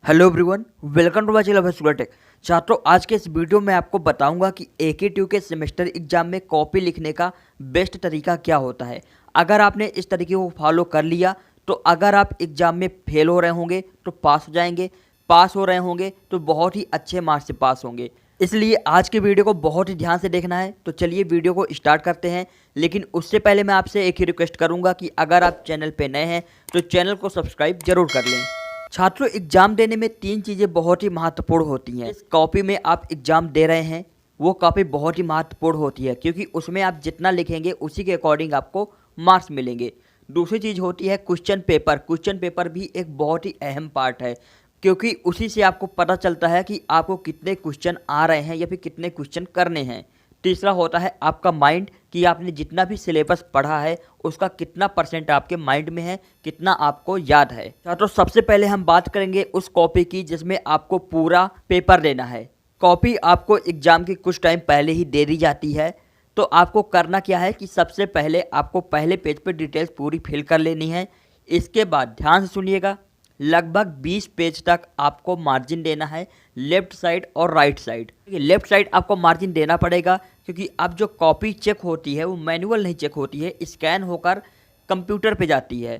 Hello everyone, welcome to my channel tech. छात्रों, आज के इस वीडियो में आपको बताऊंगा कि AK2 के सेमेस्टर एग्जाम में कॉपी लिखने का बेस्ट तरीका क्या होता है। अगर आपने इस तरीके को फॉलो कर लिया तो अगर आप एग्जाम में फेल हो रहे होंगे तो पास हो जाएंगे, पास हो रहे होंगे तो बहुत ही अच्छे मार्क्स से पास होंगे। इसलिए आज के वीडियो को बहुत ही ध्यान से देखना है। तो चलिए वीडियो को स्टार्ट करते हैं, लेकिन उससे पहले मैं आपसे एक ही रिक्वेस्ट करूँगा कि अगर आप चैनल पर नए हैं तो चैनल को सब्सक्राइब जरूर कर लें। छात्रों, एग्जाम देने में तीन चीज़ें बहुत ही महत्वपूर्ण होती हैं। इस कॉपी में आप एग्जाम दे रहे हैं वो कॉपी बहुत ही महत्वपूर्ण होती है, क्योंकि उसमें आप जितना लिखेंगे उसी के अकॉर्डिंग आपको मार्क्स मिलेंगे। दूसरी चीज़ होती है क्वेश्चन पेपर। क्वेश्चन पेपर भी एक बहुत ही अहम पार्ट है, क्योंकि उसी से आपको पता चलता है कि आपको कितने क्वेश्चन आ रहे हैं या फिर कितने क्वेश्चन करने हैं। तीसरा होता है आपका माइंड, कि आपने जितना भी सिलेबस पढ़ा है उसका कितना परसेंट आपके माइंड में है, कितना आपको याद है। छात्रों, सबसे पहले हम बात करेंगे उस कॉपी की जिसमें आपको पूरा पेपर देना है। कॉपी आपको एग्जाम के कुछ टाइम पहले ही दे दी जाती है। तो आपको करना क्या है कि सबसे पहले आपको पहले पेज पर डिटेल्स पूरी फिल कर लेनी है। इसके बाद ध्यान से सुनिएगा, लगभग 20 पेज तक आपको मार्जिन देना है, लेफ्ट साइड और राइट साइड। लेफ्ट साइड आपको मार्जिन देना पड़ेगा, क्योंकि अब जो कॉपी चेक होती है वो मैनुअल नहीं चेक होती है, स्कैन होकर कंप्यूटर पे जाती है।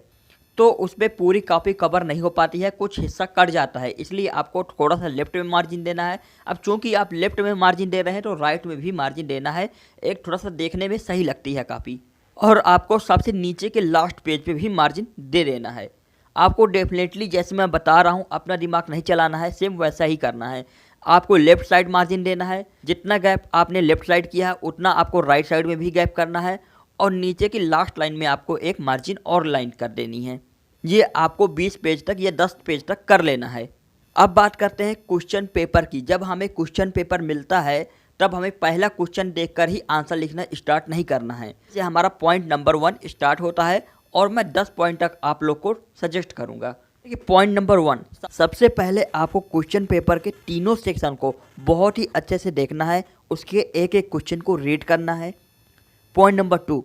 तो उस पर पूरी कॉपी कवर नहीं हो पाती है, कुछ हिस्सा कट जाता है, इसलिए आपको थोड़ा सा लेफ्ट में मार्जिन देना है। अब चूंकि आप लेफ्ट में मार्जिन दे रहे हैं तो राइट में भी मार्जिन देना है। एक थोड़ा सा देखने में सही लगती है कॉपी। और आपको सबसे नीचे के लास्ट पेज पे भी मार्जिन दे देना है। आपको डेफिनेटली, जैसे मैं बता रहा हूँ, अपना दिमाग नहीं चलाना है, सेम वैसा ही करना है। आपको लेफ्ट साइड मार्जिन देना है, जितना गैप आपने लेफ्ट साइड किया है उतना आपको राइट साइड में भी गैप करना है, और नीचे की लास्ट लाइन में आपको एक मार्जिन और लाइन कर देनी है। ये आपको 20 पेज तक या 10 पेज तक कर लेना है। अब बात करते हैं क्वेश्चन पेपर की। जब हमें क्वेश्चन पेपर मिलता है तब हमें पहला क्वेश्चन देखकर ही आंसर लिखना स्टार्ट नहीं करना है। जैसे हमारा पॉइंट नंबर 1 स्टार्ट होता है और मैं 10 पॉइंट तक आप लोग को सजेस्ट करूंगा। देखिए, पॉइंट नंबर 1, सबसे पहले आपको क्वेश्चन पेपर के तीनों सेक्शन को बहुत ही अच्छे से देखना है, उसके एक एक क्वेश्चन को रीड करना है। पॉइंट नंबर 2,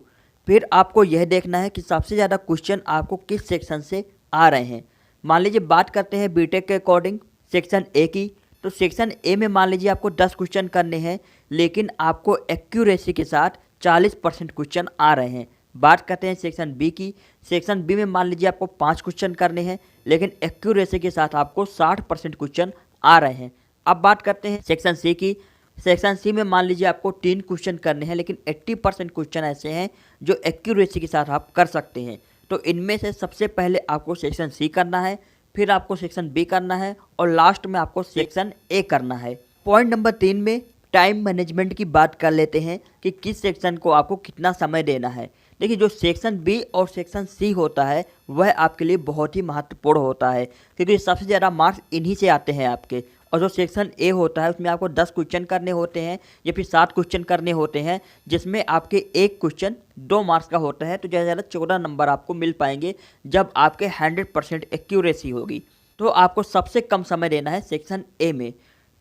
फिर आपको यह देखना है कि सबसे ज़्यादा क्वेश्चन आपको किस सेक्शन से आ रहे हैं। मान लीजिए बात करते हैं बीटेक के अकॉर्डिंग सेक्शन ए की, तो सेक्शन ए में मान लीजिए आपको 10 क्वेश्चन करने हैं, लेकिन आपको एक्यूरेसी के साथ 40% क्वेश्चन आ रहे हैं। बात करते हैं सेक्शन बी की। सेक्शन बी में मान लीजिए आपको 5 क्वेश्चन करने हैं, लेकिन एक्यूरेसी के साथ आपको 60% क्वेश्चन आ रहे हैं। अब बात करते हैं सेक्शन सी की। सेक्शन सी में मान लीजिए आपको 3 क्वेश्चन करने हैं, लेकिन 80% क्वेश्चन ऐसे हैं जो एक्यूरेसी के साथ आप कर सकते हैं। तो इनमें से सबसे पहले आपको सेक्शन सी करना है, फिर आपको सेक्शन बी करना है, और लास्ट में आपको सेक्शन ए करना है। पॉइंट नंबर 3 में टाइम मैनेजमेंट की बात कर लेते हैं कि किस सेक्शन को आपको कितना समय देना है। देखिए, जो सेक्शन बी और सेक्शन सी होता है वह आपके लिए बहुत ही महत्वपूर्ण होता है, क्योंकि सबसे ज़्यादा मार्क्स इन्हीं से आते हैं आपके। और जो सेक्शन ए होता है उसमें आपको 10 क्वेश्चन करने होते हैं या फिर 7 क्वेश्चन करने होते हैं, जिसमें आपके एक क्वेश्चन 2 मार्क्स का होता है। तो ज़्यादा से ज़्यादा 14 नंबर आपको मिल पाएंगे जब आपके 100% एक्यूरेसी होगी। तो आपको सबसे कम समय देना है सेक्शन ए में।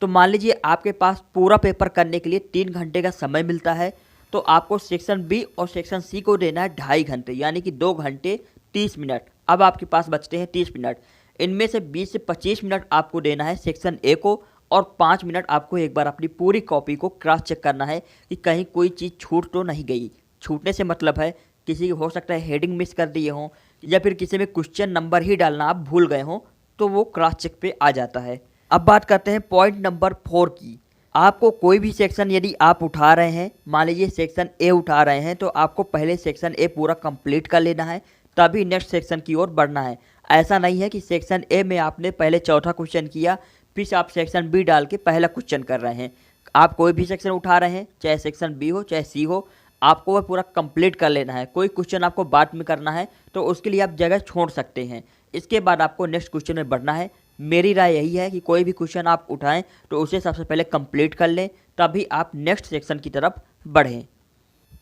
तो मान लीजिए आपके पास पूरा पेपर करने के लिए 3 घंटे का समय मिलता है, तो आपको सेक्शन बी और सेक्शन सी को देना है 2.5 घंटे, यानी कि 2 घंटे 30 मिनट। अब आपके पास बचते हैं 30 मिनट। इनमें से 20 से 25 मिनट आपको देना है सेक्शन ए को, और 5 मिनट आपको एक बार अपनी पूरी कॉपी को क्रॉस चेक करना है कि कहीं कोई चीज़ छूट तो नहीं गई। छूटने से मतलब है किसी की हो सकता है हेडिंग मिस कर दिए हों, या फिर किसी में क्वेश्चन नंबर ही डालना आप भूल गए हों, तो वो क्रॉस चेक पे आ जाता है। अब बात करते हैं पॉइंट नंबर 4 की। आपको कोई भी सेक्शन यदि आप उठा रहे हैं, मान लीजिए सेक्शन ए उठा रहे हैं, तो आपको पहले सेक्शन ए पूरा कंप्लीट कर लेना है, तभी नेक्स्ट सेक्शन की ओर बढ़ना है। ऐसा नहीं है कि सेक्शन ए में आपने पहले चौथा क्वेश्चन किया फिर आप सेक्शन बी डाल के पहला क्वेश्चन कर रहे हैं। आप कोई भी सेक्शन उठा रहे हैं, चाहे सेक्शन बी हो चाहे सी हो, आपको वह पूरा कंप्लीट कर लेना है। कोई क्वेश्चन आपको बाद में करना है तो उसके लिए आप जगह छोड़ सकते हैं। इसके बाद आपको नेक्स्ट क्वेश्चन में बढ़ना है। मेरी राय यही है कि कोई भी क्वेश्चन आप उठाएं तो उसे सबसे पहले कंप्लीट कर लें, तभी आप नेक्स्ट सेक्शन की तरफ बढ़ें।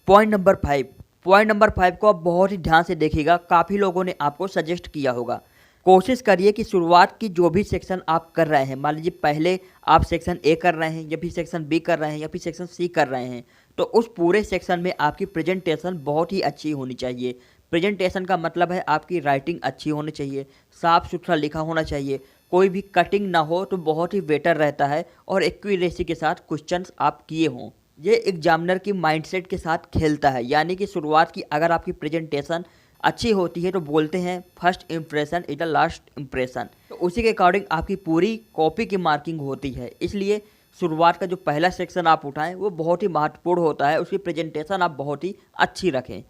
Point number 5। पॉइंट नंबर 5 को आप बहुत ही ध्यान से देखिएगा, काफ़ी लोगों ने आपको सजेस्ट किया होगा। कोशिश करिए कि शुरुआत की जो भी सेक्शन आप कर रहे हैं, मान लीजिए पहले आप सेक्शन ए कर रहे हैं या फिर सेक्शन बी कर रहे हैं या फिर सेक्शन सी कर रहे हैं, तो उस पूरे सेक्शन में आपकी प्रेजेंटेशन बहुत ही अच्छी होनी चाहिए। प्रेजेंटेशन का मतलब है आपकी राइटिंग अच्छी होनी चाहिए, साफ़ सुथरा लिखा होना चाहिए, कोई भी कटिंग ना हो तो बहुत ही बेटर रहता है और एक्यूरेसी के साथ क्वेश्चंस आप किए हों। ये एग्जामिनर की माइंडसेट के साथ खेलता है, यानी कि शुरुआत की अगर आपकी प्रेजेंटेशन अच्छी होती है तो बोलते हैं first impression is the last impression. तो उसी के अकॉर्डिंग आपकी पूरी कॉपी की मार्किंग होती है, इसलिए शुरुआत का जो पहला सेक्शन आप उठाएं वो बहुत ही महत्वपूर्ण होता है, उसकी प्रेजेंटेशन आप बहुत ही अच्छी रखें।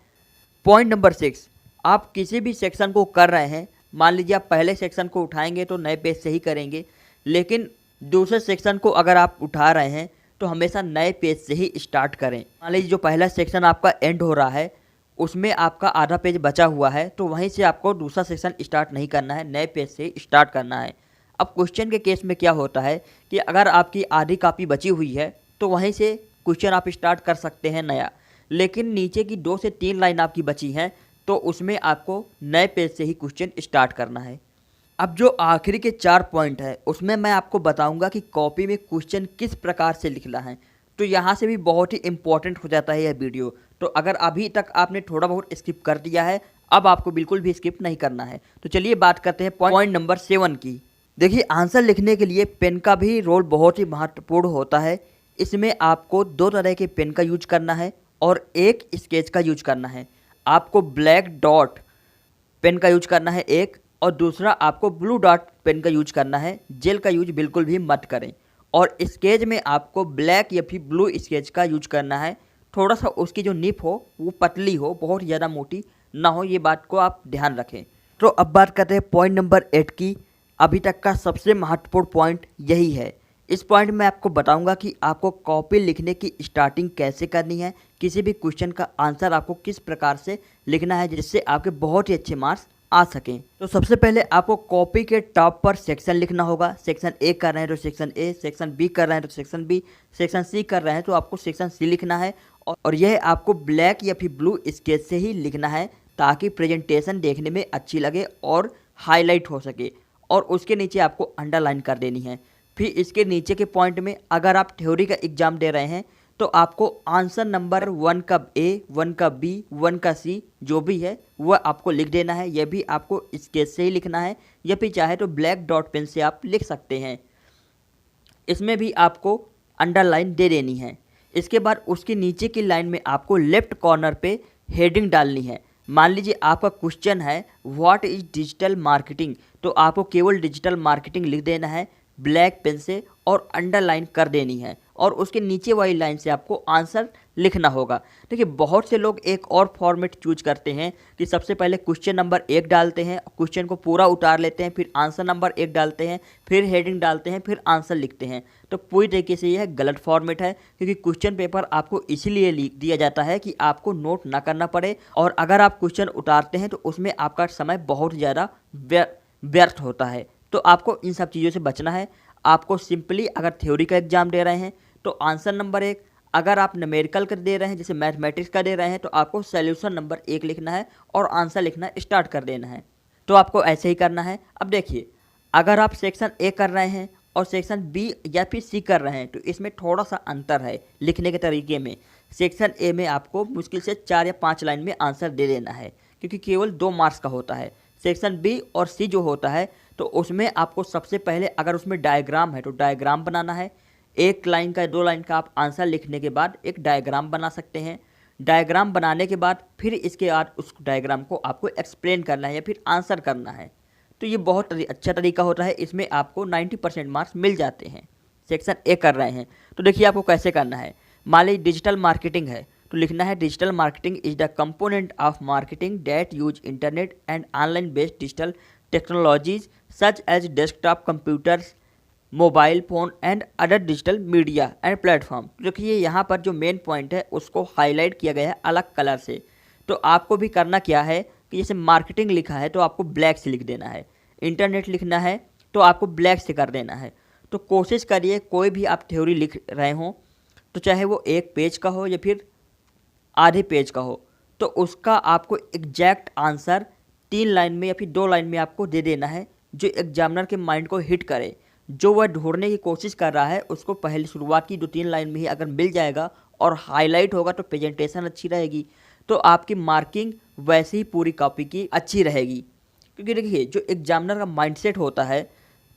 पॉइंट नंबर 6, आप किसी भी सेक्शन को कर रहे हैं, मान लीजिए आप पहले सेक्शन को उठाएंगे तो नए पेज से ही करेंगे, लेकिन दूसरे सेक्शन को अगर आप उठा रहे हैं तो हमेशा नए पेज से ही स्टार्ट करें। मान लीजिए जो पहला सेक्शन आपका एंड हो रहा है उसमें आपका आधा पेज बचा हुआ है, तो वहीं से आपको दूसरा सेक्शन स्टार्ट नहीं करना है, नए पेज से स्टार्ट करना है। अब क्वेश्चन के केस में क्या होता है कि अगर आपकी आधी कॉपी बची हुई है तो वहीं से क्वेश्चन आप स्टार्ट कर सकते हैं नया, लेकिन नीचे की 2 से 3 लाइन आपकी बची हैं तो उसमें आपको नए पेज से ही क्वेश्चन स्टार्ट करना है। अब जो आखिरी के 4 पॉइंट है उसमें मैं आपको बताऊंगा कि कॉपी में क्वेश्चन किस प्रकार से लिखना है, तो यहाँ से भी बहुत ही इंपॉर्टेंट हो जाता है यह वीडियो। तो अगर अभी तक आपने थोड़ा बहुत स्किप कर दिया है, अब आपको बिल्कुल भी स्किप नहीं करना है। तो चलिए बात करते हैं पॉइंट नंबर 7 की। देखिए, आंसर लिखने के लिए पेन का भी रोल बहुत ही महत्वपूर्ण होता है। इसमें आपको 2 तरह के पेन का यूज करना है और एक स्केच का यूज करना है। आपको ब्लैक डॉट पेन का यूज करना है एक, और दूसरा आपको ब्लू डॉट पेन का यूज करना है। जेल का यूज बिल्कुल भी मत करें। और स्केच में आपको ब्लैक या फिर ब्लू स्केच का यूज करना है। थोड़ा सा उसकी जो निप हो वो पतली हो, बहुत ज़्यादा मोटी ना हो, ये बात को आप ध्यान रखें। तो अब बात करते हैं पॉइंट नंबर 8 की। अभी तक का सबसे महत्वपूर्ण पॉइंट यही है। इस पॉइंट में आपको बताऊंगा कि आपको कॉपी लिखने की स्टार्टिंग कैसे करनी है, किसी भी क्वेश्चन का आंसर आपको किस प्रकार से लिखना है जिससे आपके बहुत ही अच्छे मार्क्स आ सकें। तो सबसे पहले आपको कॉपी के टॉप पर सेक्शन लिखना होगा। सेक्शन ए कर रहे हैं तो सेक्शन ए, सेक्शन बी कर रहे हैं तो सेक्शन बी, सेक्शन सी कर रहे हैं तो आपको सेक्शन सी लिखना है। और यह आपको ब्लैक या फिर ब्लू स्केच से ही लिखना है ताकि प्रेजेंटेशन देखने में अच्छी लगे और हाईलाइट हो सके। और उसके नीचे आपको अंडरलाइन कर देनी है। फिर इसके नीचे के पॉइंट में अगर आप थ्योरी का एग्जाम दे रहे हैं तो आपको आंसर नंबर 1 का ए, 1 का बी, 1 का सी जो भी है वह आपको लिख देना है। यह भी आपको स्केच से ही लिखना है या फिर चाहे तो ब्लैक डॉट पेन से आप लिख सकते हैं। इसमें भी आपको अंडरलाइन दे देनी है। इसके बाद उसके नीचे की लाइन में आपको लेफ्ट कॉर्नर पे हेडिंग डालनी है। मान लीजिए आपका क्वेश्चन है व्हाट इज डिजिटल मार्केटिंग, तो आपको केवल डिजिटल मार्केटिंग लिख देना है ब्लैक पेन से और अंडरलाइन कर देनी है। और उसके नीचे वाली लाइन से आपको आंसर लिखना होगा। देखिए, बहुत से लोग एक और फॉर्मेट चूज करते हैं कि सबसे पहले क्वेश्चन नंबर 1 डालते हैं, क्वेश्चन को पूरा उतार लेते हैं, फिर आंसर नंबर 1 डालते हैं, फिर हेडिंग डालते हैं, फिर आंसर लिखते हैं। तो पूरी तरीके से यह गलत फॉर्मेट है, क्योंकि क्वेश्चन पेपर आपको इसीलिए लिख दिया जाता है कि आपको नोट ना करना पड़े। और अगर आप क्वेश्चन उतारते हैं तो उसमें आपका समय बहुत ज़्यादा व्यर्थ होता है। तो आपको इन सब चीज़ों से बचना है। आपको सिंपली अगर थ्योरी का एग्जाम दे रहे हैं तो आंसर नंबर 1, अगर आप न्यूमेरिकल का दे रहे हैं जैसे मैथमेटिक्स का दे रहे हैं तो आपको सॉल्यूशन नंबर 1 लिखना है और आंसर लिखना स्टार्ट कर देना है। तो आपको ऐसे ही करना है। अब देखिए, अगर आप सेक्शन ए कर रहे हैं और सेक्शन बी या फिर सी कर रहे हैं तो इसमें थोड़ा सा अंतर है लिखने के तरीके में। सेक्शन ए में आपको मुश्किल से 4 या 5 लाइन में आंसर दे देना है, क्योंकि केवल 2 मार्क्स का होता है। सेक्शन बी और सी जो होता है तो उसमें आपको सबसे पहले अगर उसमें डायग्राम है तो डायग्राम बनाना है। 1 लाइन का 2 लाइन का आप आंसर लिखने के बाद एक डायग्राम बना सकते हैं। डायग्राम बनाने के बाद फिर इसके बाद उस डायग्राम को आपको एक्सप्लेन करना है या फिर आंसर करना है। तो ये बहुत अच्छा तरीका होता है, इसमें आपको 90% मार्क्स मिल जाते हैं। सेक्शन ए कर रहे हैं तो देखिए आपको कैसे करना है। मान लीजिए डिजिटल मार्केटिंग है तो लिखना है digital marketing is the component of marketing that use internet and online based digital technologies such as desktop computers, mobile phone and other digital media and platform. देखिए यहाँ पर जो मेन पॉइंट है उसको हाईलाइट किया गया है अलग कलर से। तो आपको भी करना क्या है कि जैसे मार्केटिंग लिखा है तो आपको ब्लैक से लिख देना है, इंटरनेट लिखना है तो आपको ब्लैक से कर देना है। तो कोशिश करिए कोई भी आप थ्योरी लिख रहे हों तो चाहे वो 1 पेज का हो या फिर आधे पेज का हो, तो उसका आपको एग्जैक्ट आंसर 3 लाइन में या फिर 2 लाइन में आपको दे देना है, जो एग्जामिनर के माइंड को हिट करे। जो वह ढूंढने की कोशिश कर रहा है उसको पहले शुरुआत की 2-3 लाइन में ही अगर मिल जाएगा और हाईलाइट होगा तो प्रेजेंटेशन अच्छी रहेगी, तो आपकी मार्किंग वैसे ही पूरी कॉपी की अच्छी रहेगी। क्योंकि देखिए जो एग्जामिनर का माइंडसेट होता है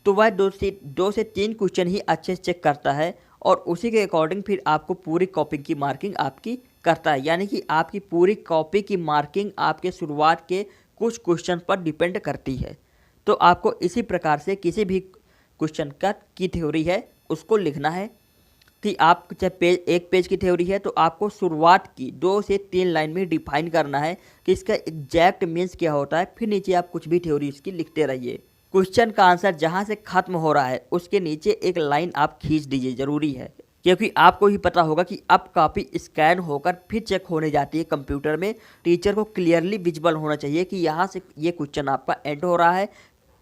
तो वह दो से तीन क्वेश्चन ही अच्छे से चेक करता है और उसी के अकॉर्डिंग फिर आपको पूरी कॉपी की मार्किंग आपकी करता है। यानी कि आपकी पूरी कॉपी की मार्किंग आपके शुरुआत के कुछ क्वेश्चन पर डिपेंड करती है। तो आपको इसी प्रकार से किसी भी क्वेश्चन का की थ्योरी है उसको लिखना है कि आप चाहे एक पेज की थ्योरी है तो आपको शुरुआत की 2 से 3 लाइन में डिफाइन करना है कि इसका एग्जैक्ट मीन्स क्या होता है। फिर नीचे आप कुछ भी थ्योरी इसकी लिखते रहिए। क्वेश्चन का आंसर जहाँ से खत्म हो रहा है उसके नीचे एक लाइन आप खींच दीजिए, ज़रूरी है, क्योंकि आपको ही पता होगा कि अब कॉपी स्कैन होकर फिर चेक होने जाती है कंप्यूटर में। टीचर को क्लियरली विजिबल होना चाहिए कि यहाँ से ये क्वेश्चन आपका एंड हो रहा है,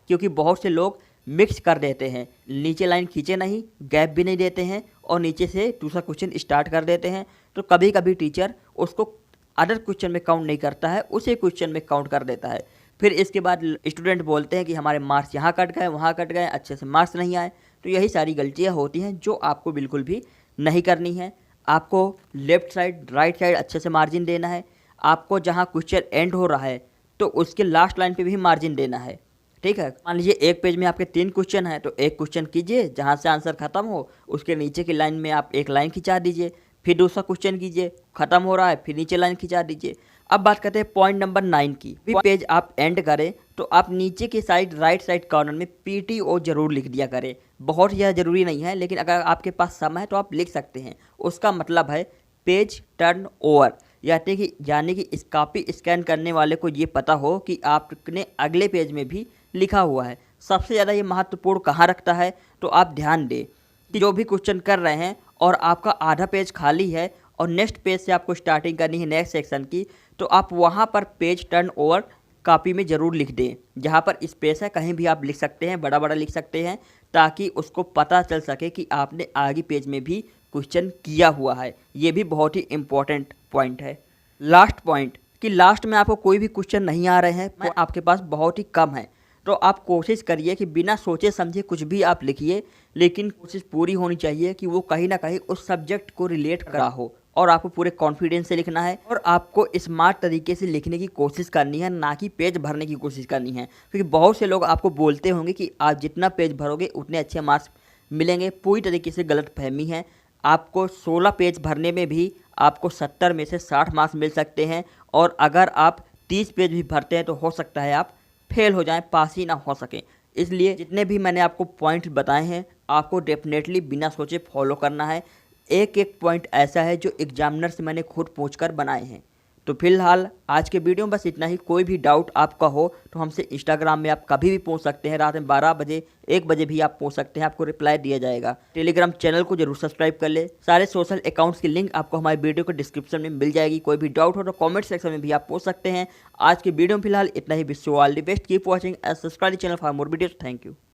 क्योंकि बहुत से लोग मिक्स कर देते हैं, नीचे लाइन खींचे नहीं, गैप भी नहीं देते हैं और नीचे से दूसरा क्वेश्चन स्टार्ट कर देते हैं। तो कभी कभी टीचर उसको अदर क्वेश्चन में काउंट नहीं करता है, उसी क्वेश्चन में काउंट कर देता है। फिर इसके बाद स्टूडेंट बोलते हैं कि हमारे मार्क्स यहाँ कट गए, वहाँ कट गए, अच्छे से मार्क्स नहीं आए। तो यही सारी गलतियाँ होती हैं जो आपको बिल्कुल भी नहीं करनी है। आपको लेफ्ट साइड राइट साइड अच्छे से मार्जिन देना है। आपको जहाँ क्वेश्चन एंड हो रहा है तो उसके लास्ट लाइन पे भी मार्जिन देना है। ठीक है, मान लीजिए एक पेज में आपके 3 क्वेश्चन हैं तो एक क्वेश्चन कीजिए, जहाँ से आंसर खत्म हो उसके नीचे की लाइन में आप एक लाइन खिंचा दीजिए। फिर दूसरा क्वेश्चन कीजिए, खत्म हो रहा है, फिर नीचे लाइन खिंचा दीजिए। अब बात करते हैं पॉइंट नंबर 9 की। भी पेज आप एंड करें तो आप नीचे की साइड राइट साइड कॉर्नर में PTO जरूर लिख दिया करें। बहुत ज़्यादा ज़रूरी नहीं है, लेकिन अगर आपके पास समय है तो आप लिख सकते हैं। उसका मतलब है पेज टर्न ओवर, यानी कि इस कॉपी स्कैन करने वाले को ये पता हो कि आपने अगले पेज में भी लिखा हुआ है। सबसे ज़्यादा ये महत्वपूर्ण कहाँ रखता है, तो आप ध्यान दें कि जो भी क्वेश्चन कर रहे हैं और आपका आधा पेज खाली है और नेक्स्ट पेज से आपको स्टार्टिंग करनी है नेक्स्ट सेक्शन की, तो आप वहाँ पर पेज टर्न ओवर कॉपी में ज़रूर लिख दें। जहाँ पर स्पेस है कहीं भी आप लिख सकते हैं, बड़ा बड़ा लिख सकते हैं, ताकि उसको पता चल सके कि आपने आगे पेज में भी क्वेश्चन किया हुआ है। ये भी बहुत ही इम्पोर्टेंट पॉइंट है। लास्ट पॉइंट कि लास्ट में आपको कोई भी क्वेश्चन नहीं आ रहे हैं, आपके पास बहुत ही कम है, तो आप कोशिश करिए कि बिना सोचे समझे कुछ भी आप लिखिए, लेकिन कोशिश पूरी होनी चाहिए कि वो कहीं ना कहीं उस सब्जेक्ट को रिलेट करा हो। और आपको पूरे कॉन्फिडेंस से लिखना है और आपको स्मार्ट तरीके से लिखने की कोशिश करनी है, ना कि पेज भरने की कोशिश करनी है। क्योंकि बहुत से लोग आपको बोलते होंगे कि आप जितना पेज भरोगे उतने अच्छे मार्क्स मिलेंगे। पूरी तरीके से गलत फहमी है। आपको 16 पेज भरने में भी आपको 70 में से 60 मार्क्स मिल सकते हैं, और अगर आप 30 पेज भी भरते हैं तो हो सकता है आप फेल हो जाएं, पास ही ना हो सकें। इसलिए जितने भी मैंने आपको पॉइंट बताए हैं आपको डेफिनेटली बिना सोचे फॉलो करना है। एक एक पॉइंट ऐसा है जो एग्जामिनर से मैंने खुद पूछकर बनाए हैं। तो फिलहाल आज के वीडियो में बस इतना ही। कोई भी डाउट आपका हो तो हमसे इंस्टाग्राम में आप कभी भी पूछ सकते हैं। रात में 12 बजे 1 बजे भी आप पूछ सकते हैं, आपको रिप्लाई दिया जाएगा। टेलीग्राम चैनल को जरूर सब्सक्राइब कर ले। सारे सोशल अकाउंट्स की लिंक आपको हमारे वीडियो के डिस्क्रिप्शन में मिल जाएगी। कोई भी डाउट हो तो कॉमेंट सेक्शन में भी आप पूछ सकते हैं। आज की वीडियो में फिलहाल इतना ही। Wish you all the best, keep watching and subscribe channel for more videos. Thank you.